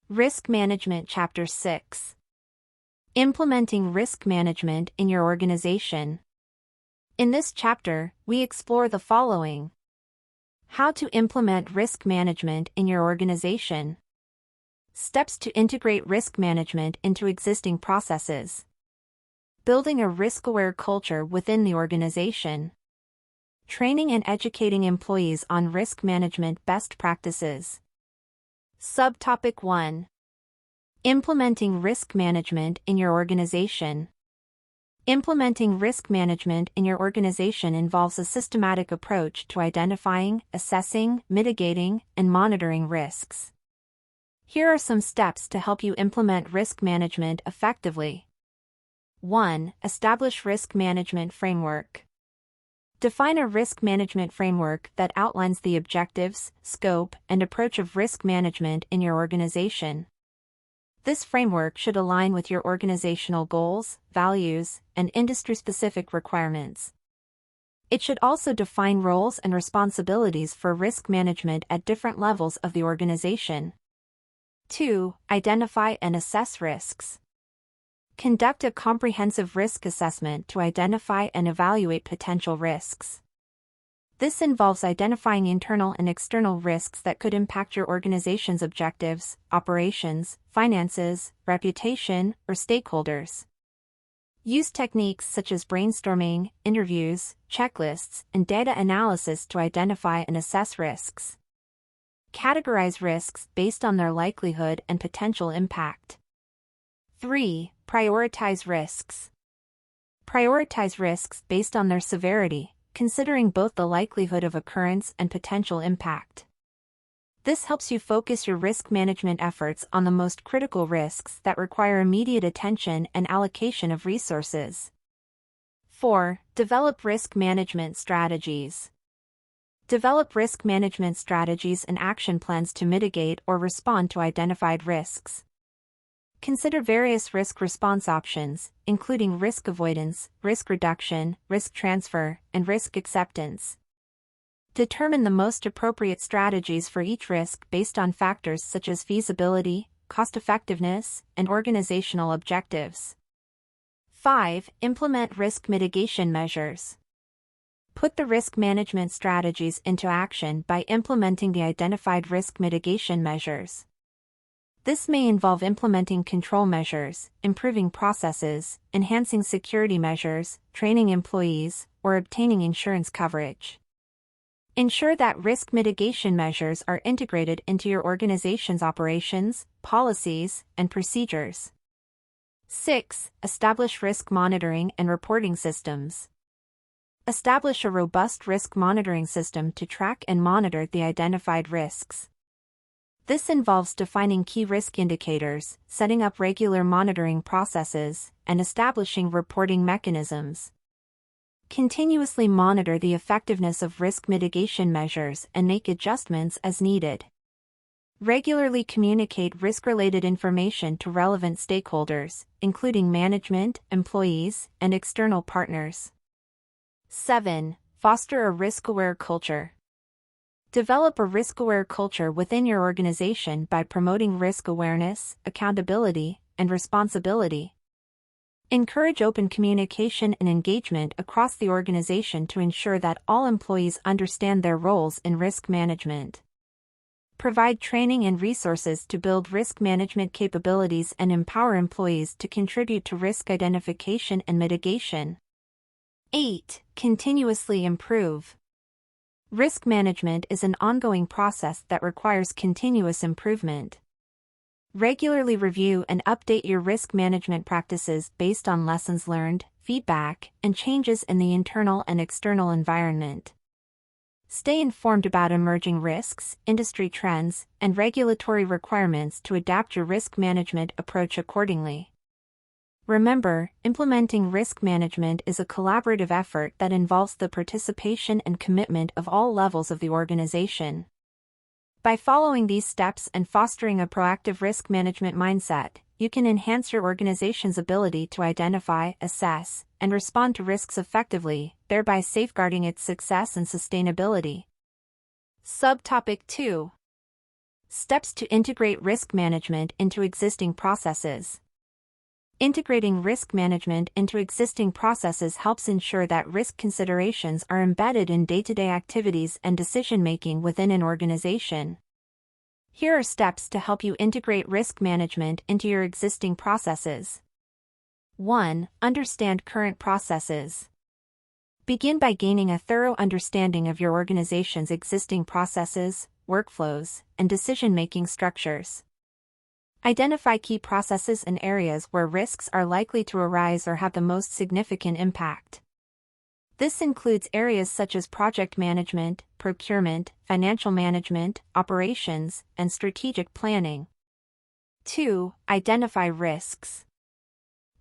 Risk Management Chapter 6. Implementing Risk Management in Your Organization. In this chapter, we explore the following: how to implement risk management in your organization, steps to integrate risk management into existing processes, building a risk-aware culture within the organization, training and educating employees on risk management best practices. Subtopic 1. Implementing risk management in your organization. Implementing risk management in your organization involves a systematic approach to identifying, assessing, mitigating, and monitoring risks. Here are some steps to help you implement risk management effectively. 1. Establish risk management framework. Define a risk management framework that outlines the objectives, scope, and approach of risk management in your organization. This framework should align with your organizational goals, values, and industry-specific requirements. It should also define roles and responsibilities for risk management at different levels of the organization. 2. Identify and assess risks. Conduct a comprehensive risk assessment to identify and evaluate potential risks. This involves identifying internal and external risks that could impact your organization's objectives, operations, finances, reputation, or stakeholders. Use techniques such as brainstorming, interviews, checklists, and data analysis to identify and assess risks. Categorize risks based on their likelihood and potential impact. 3. Prioritize risks. Prioritize risks based on their severity, considering both the likelihood of occurrence and potential impact. This helps you focus your risk management efforts on the most critical risks that require immediate attention and allocation of resources. 4. Develop risk management strategies. Develop risk management strategies and action plans to mitigate or respond to identified risks. Consider various risk response options, including risk avoidance, risk reduction, risk transfer, and risk acceptance. Determine the most appropriate strategies for each risk based on factors such as feasibility, cost-effectiveness, and organizational objectives. 5. Implement risk mitigation measures. Put the risk management strategies into action by implementing the identified risk mitigation measures. This may involve implementing control measures, improving processes, enhancing security measures, training employees, or obtaining insurance coverage. Ensure that risk mitigation measures are integrated into your organization's operations, policies, and procedures. 6. Establish risk monitoring and reporting systems. Establish a robust risk monitoring system to track and monitor the identified risks. This involves defining key risk indicators, setting up regular monitoring processes, and establishing reporting mechanisms. Continuously monitor the effectiveness of risk mitigation measures and make adjustments as needed. Regularly communicate risk-related information to relevant stakeholders, including management, employees, and external partners. 7. Foster a risk-aware culture. Develop a risk-aware culture within your organization by promoting risk awareness, accountability, and responsibility. Encourage open communication and engagement across the organization to ensure that all employees understand their roles in risk management. Provide training and resources to build risk management capabilities and empower employees to contribute to risk identification and mitigation. 8. Continuously improve. Risk management is an ongoing process that requires continuous improvement. Regularly review and update your risk management practices based on lessons learned, feedback, and changes in the internal and external environment. Stay informed about emerging risks, industry trends, and regulatory requirements to adapt your risk management approach accordingly. Remember, implementing risk management is a collaborative effort that involves the participation and commitment of all levels of the organization. By following these steps and fostering a proactive risk management mindset, you can enhance your organization's ability to identify, assess, and respond to risks effectively, thereby safeguarding its success and sustainability. Subtopic 2. Steps to integrate risk management into existing processes. Integrating risk management into existing processes helps ensure that risk considerations are embedded in day-to-day activities and decision-making within an organization. Here are steps to help you integrate risk management into your existing processes. 1. Understand current processes. Begin by gaining a thorough understanding of your organization's existing processes, workflows, and decision-making structures. Identify key processes and areas where risks are likely to arise or have the most significant impact. This includes areas such as project management, procurement, financial management, operations, and strategic planning. 2. Identify risks.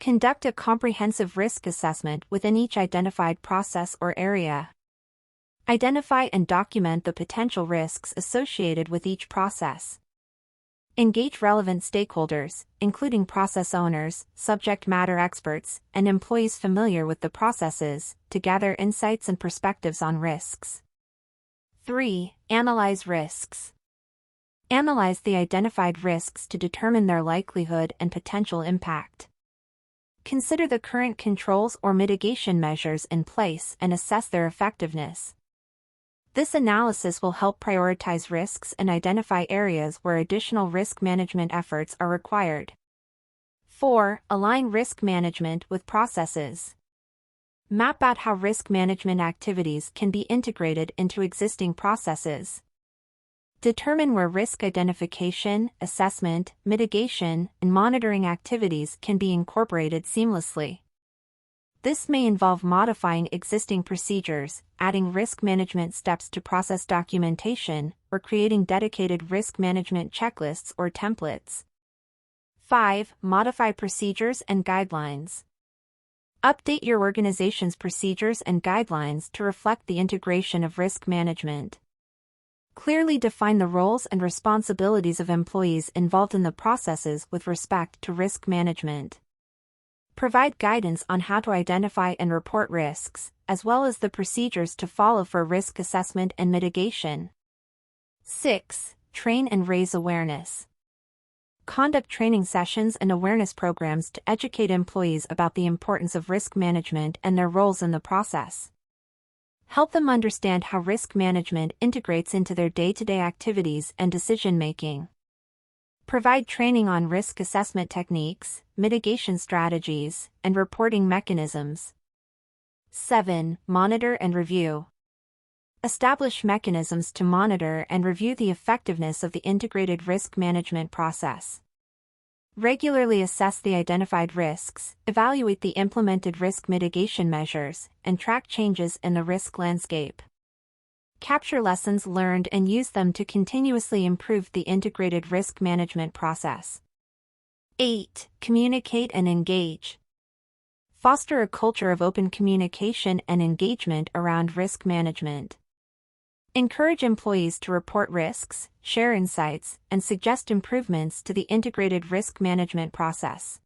Conduct a comprehensive risk assessment within each identified process or area. Identify and document the potential risks associated with each process. Engage relevant stakeholders, including process owners, subject matter experts, and employees familiar with the processes, to gather insights and perspectives on risks. 3. Analyze risks. Analyze the identified risks to determine their likelihood and potential impact. Consider the current controls or mitigation measures in place and assess their effectiveness. This analysis will help prioritize risks and identify areas where additional risk management efforts are required. 4. Align risk management with processes. Map out how risk management activities can be integrated into existing processes. Determine where risk identification, assessment, mitigation, and monitoring activities can be incorporated seamlessly. This may involve modifying existing procedures, adding risk management steps to process documentation, or creating dedicated risk management checklists or templates. 5. Modify procedures and guidelines. Update your organization's procedures and guidelines to reflect the integration of risk management. Clearly define the roles and responsibilities of employees involved in the processes with respect to risk management. Provide guidance on how to identify and report risks, as well as the procedures to follow for risk assessment and mitigation. 6. Train and raise awareness. Conduct training sessions and awareness programs to educate employees about the importance of risk management and their roles in the process. Help them understand how risk management integrates into their day-to-day activities and decision-making. Provide training on risk assessment techniques, mitigation strategies, and reporting mechanisms. 7. Monitor and review. Establish mechanisms to monitor and review the effectiveness of the integrated risk management process. Regularly assess the identified risks, evaluate the implemented risk mitigation measures, and track changes in the risk landscape. Capture lessons learned and use them to continuously improve the integrated risk management process. 8. Communicate and engage. Foster a culture of open communication and engagement around risk management. Encourage employees to report risks, share insights, and suggest improvements to the integrated risk management process.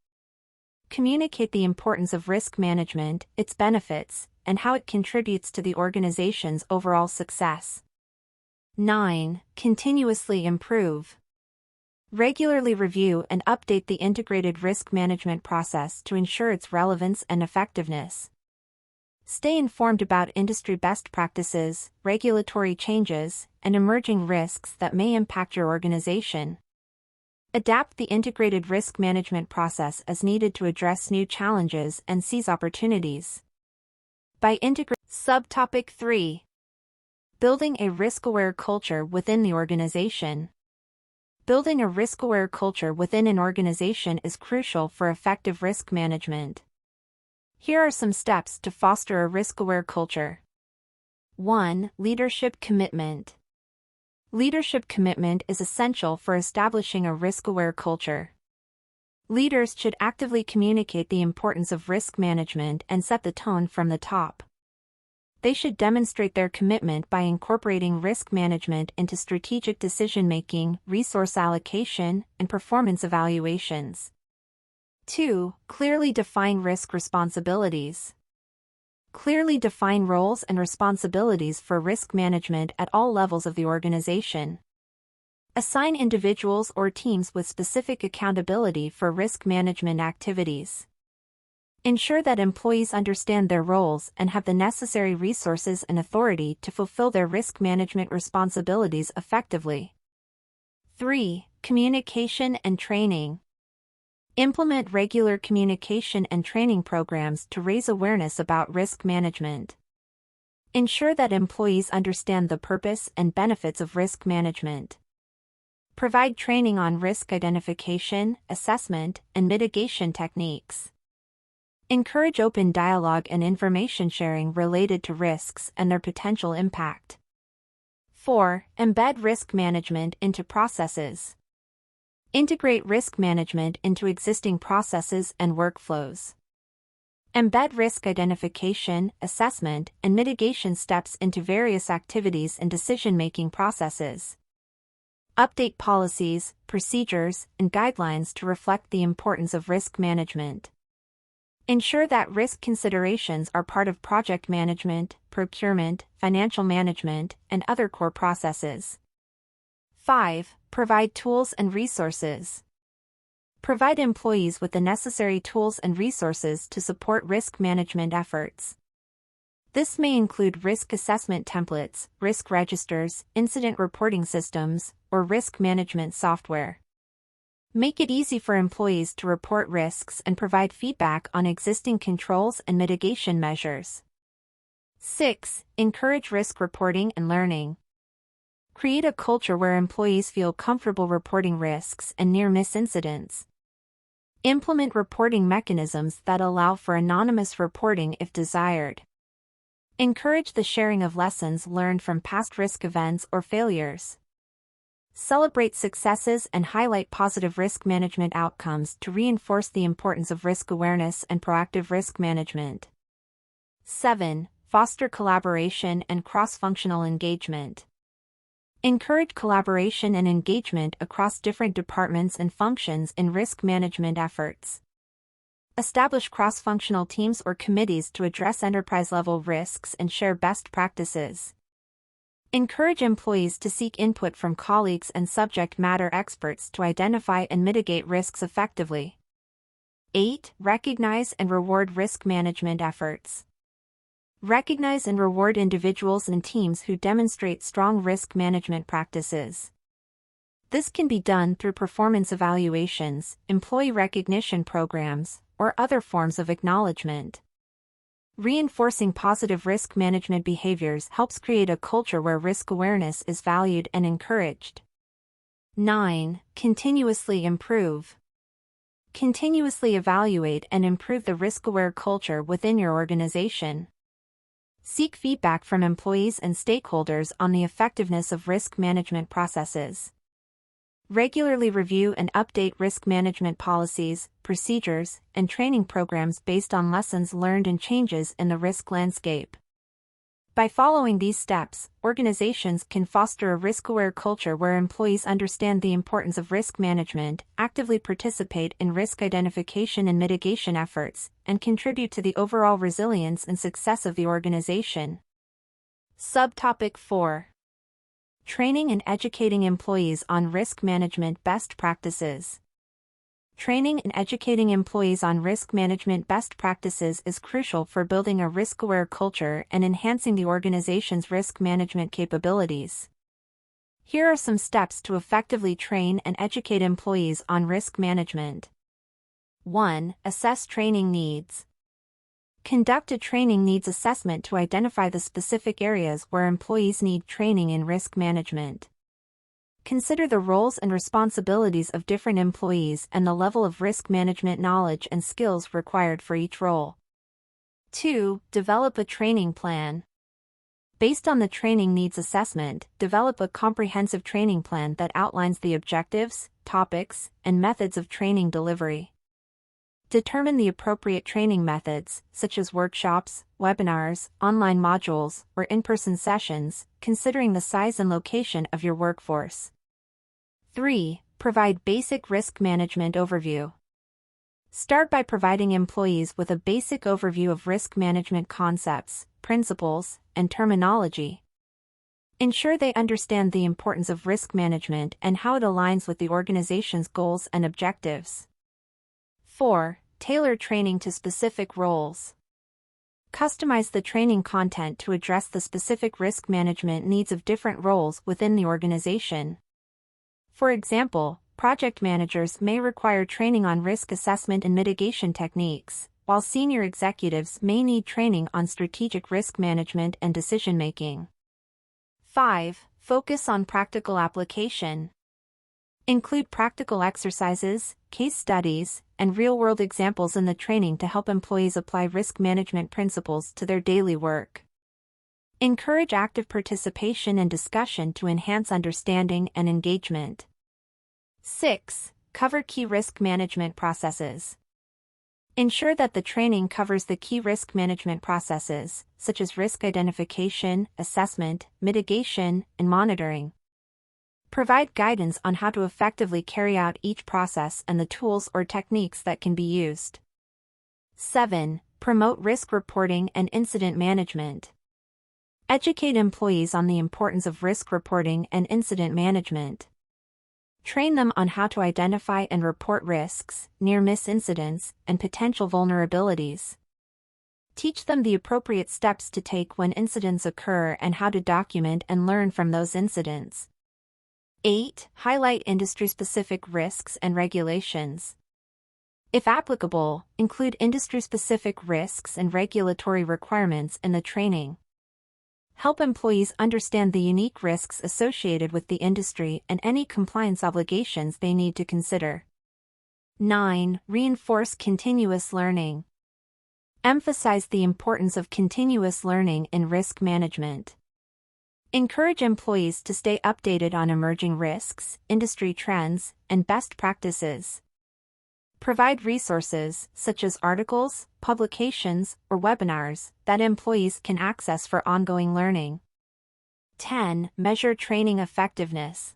Communicate the importance of risk management, its benefits, and how it contributes to the organization's overall success. 9. Continuously improve. Regularly review and update the integrated risk management process to ensure its relevance and effectiveness. Stay informed about industry best practices, regulatory changes, and emerging risks that may impact your organization. Adapt the integrated risk management process as needed to address new challenges and seize opportunities. By integrating Subtopic 3. Building a risk-aware culture within the organization. Building a risk-aware culture within an organization is crucial for effective risk management. Here are some steps to foster a risk-aware culture. 1. Leadership commitment. Leadership commitment is essential for establishing a risk-aware culture. Leaders should actively communicate the importance of risk management and set the tone from the top. They should demonstrate their commitment by incorporating risk management into strategic decision-making, resource allocation, and performance evaluations. 2. Clearly define risk responsibilities. Clearly define roles and responsibilities for risk management at all levels of the organization. Assign individuals or teams with specific accountability for risk management activities. Ensure that employees understand their roles and have the necessary resources and authority to fulfill their risk management responsibilities effectively. 3. Communication and training. Implement regular communication and training programs to raise awareness about risk management. Ensure that employees understand the purpose and benefits of risk management. Provide training on risk identification, assessment, and mitigation techniques. Encourage open dialogue and information sharing related to risks and their potential impact. 4. Embed risk management into processes. Integrate risk management into existing processes and workflows. Embed risk identification, assessment, and mitigation steps into various activities and decision-making processes. Update policies, procedures, and guidelines to reflect the importance of risk management. Ensure that risk considerations are part of project management, procurement, financial management, and other core processes. 5. Provide tools and resources. Provide employees with the necessary tools and resources to support risk management efforts. This may include risk assessment templates, risk registers, incident reporting systems, or risk management software. Make it easy for employees to report risks and provide feedback on existing controls and mitigation measures. 6. Encourage risk reporting and learning. Create a culture where employees feel comfortable reporting risks and near-miss incidents. Implement reporting mechanisms that allow for anonymous reporting if desired. Encourage the sharing of lessons learned from past risk events or failures. Celebrate successes and highlight positive risk management outcomes to reinforce the importance of risk awareness and proactive risk management. 7. Foster collaboration and cross-functional engagement. Encourage collaboration and engagement across different departments and functions in risk management efforts. Establish cross-functional teams or committees to address enterprise-level risks and share best practices. Encourage employees to seek input from colleagues and subject matter experts to identify and mitigate risks effectively. 8. Recognize and reward risk management efforts. Recognize and reward individuals and teams who demonstrate strong risk management practices. This can be done through performance evaluations, employee recognition programs, or other forms of acknowledgement. Reinforcing positive risk management behaviors helps create a culture where risk awareness is valued and encouraged. 9. Continuously improve. Continuously evaluate and improve the risk-aware culture within your organization. Seek feedback from employees and stakeholders on the effectiveness of risk management processes. Regularly review and update risk management policies, procedures, and training programs based on lessons learned and changes in the risk landscape. By following these steps, organizations can foster a risk-aware culture where employees understand the importance of risk management, actively participate in risk identification and mitigation efforts, and contribute to the overall resilience and success of the organization. Subtopic 4. Training and educating employees on risk management best practices. Training and educating employees on risk management best practices is crucial for building a risk-aware culture and enhancing the organization's risk management capabilities. Here are some steps to effectively train and educate employees on risk management. 1. Assess training needs. Conduct a training needs assessment to identify the specific areas where employees need training in risk management. Consider the roles and responsibilities of different employees and the level of risk management knowledge and skills required for each role. 2. Develop a training plan. Based on the training needs assessment, develop a comprehensive training plan that outlines the objectives, topics, and methods of training delivery. Determine the appropriate training methods, such as workshops, webinars, online modules, or in-person sessions, considering the size and location of your workforce. 3. Provide basic risk management overview. Start by providing employees with a basic overview of risk management concepts, principles, and terminology. Ensure they understand the importance of risk management and how it aligns with the organization's goals and objectives. 4. Tailor training to specific roles. Customize the training content to address the specific risk management needs of different roles within the organization. For example, project managers may require training on risk assessment and mitigation techniques, while senior executives may need training on strategic risk management and decision-making. 5. Focus on practical application. Include practical exercises, case studies, and real-world examples in the training to help employees apply risk management principles to their daily work. Encourage active participation and discussion to enhance understanding and engagement. 6. Cover key risk management processes. Ensure that the training covers the key risk management processes, such as risk identification, assessment, mitigation, and monitoring. Provide guidance on how to effectively carry out each process and the tools or techniques that can be used. 7. Promote risk reporting and incident management. Educate employees on the importance of risk reporting and incident management. Train them on how to identify and report risks, near-miss incidents, and potential vulnerabilities. Teach them the appropriate steps to take when incidents occur and how to document and learn from those incidents. 8. Highlight industry-specific risks and regulations. If applicable, include industry-specific risks and regulatory requirements in the training. Help employees understand the unique risks associated with the industry and any compliance obligations they need to consider. 9. Reinforce continuous learning. Emphasize the importance of continuous learning in risk management. Encourage employees to stay updated on emerging risks, industry trends, and best practices. Provide resources, such as articles, publications, or webinars, that employees can access for ongoing learning. 10. Measure training effectiveness.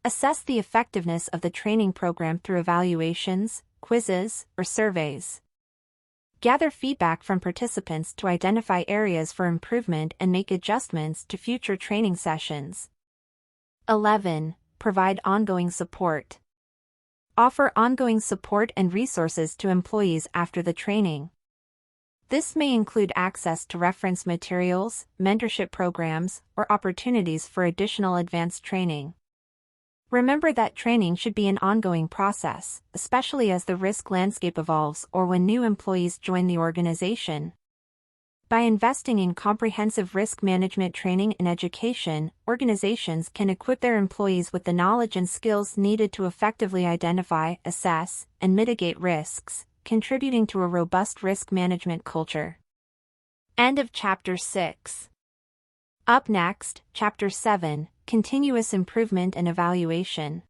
Assess the effectiveness of the training program through evaluations, quizzes, or surveys. Gather feedback from participants to identify areas for improvement and make adjustments to future training sessions. 11. Provide ongoing support. Offer ongoing support and resources to employees after the training. This may include access to reference materials, mentorship programs, or opportunities for additional advanced training. Remember that training should be an ongoing process, especially as the risk landscape evolves or when new employees join the organization. By investing in comprehensive risk management training and education, organizations can equip their employees with the knowledge and skills needed to effectively identify, assess, and mitigate risks, contributing to a robust risk management culture. End of Chapter 6. Up next, Chapter 7, Continuous Improvement and Evaluation.